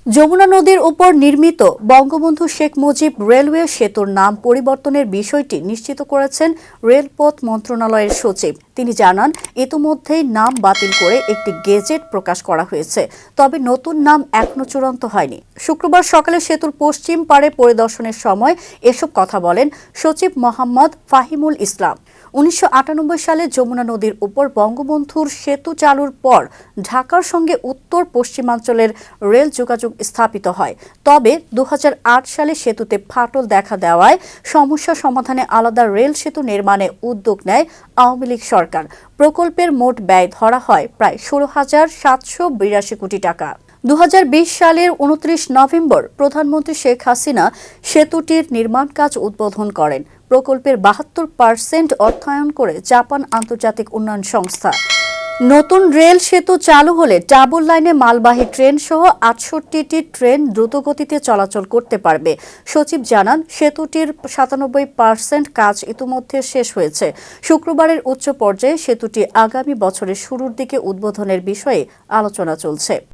যমুনা নদীর উপর নির্মিত বঙ্গবন্ধু শেখ মুজিব রেলওয়ে সেতুর নাম পরিবর্তনের বিষয়টি নিশ্চিত করেছেন রেলপথ মন্ত্রণালয়ের সচিব। তিনি জানান, ইতিমধ্যেই নাম বাতিল করে একটি গেজেট প্রকাশ করা হয়েছে, তবে নতুন নাম এখনো চূড়ান্ত হয়নি। শুক্রবার সকালে সেতুর পশ্চিম পাড়ে পরিদর্শনের সময় এসব কথা বলেন সচিব মোহাম্মদ ফাহিমুল ইসলাম। ১৯৯৮ সালে যমুনা নদীর উপর বঙ্গবন্ধুর সেতু চালুর পর ঢাকার সঙ্গে উত্তর পশ্চিমাঞ্চলের রেল যোগাযোগ স্থাপিত হয়। তবে ২০০৮ সালে সেতুতে ফাটল দেখা দেওয়ায় সমস্যা সমাধানে আলাদা রেল সেতু নির্মাণে উদ্যোগ নেয় আওয়ামী লীগ সরকার। প্রকল্পের মোট ব্যয় ধরা হয় প্রায় ১৬,৭৮২ কোটি টাকা। ২০২০ সালের ২৯ নভেম্বর প্রধানমন্ত্রী শেখ হাসিনা সেতুটির নির্মাণ কাজ উদ্বোধন করেন। প্রকল্পের ৭২% অর্থায়ন করে জাপান আন্তর্জাতিক উন্নয়ন সংস্থা। নতুন রেল সেতু চালু হলে ডাবল লাইনে মালবাহী ট্রেন সহ ৬৮টি ট্রেন দ্রুতগতিতে চলাচল করতে পারবে। সচিব জানান, সেতুটির ৯৭% কাজ ইতিমধ্যে শেষ হয়েছে। শুক্রবারের উচ্চ পর্যায়ে সেতুটি আগামী বছরের শুরুর দিকে উদ্বোধনের বিষয়ে আলোচনা চলছে।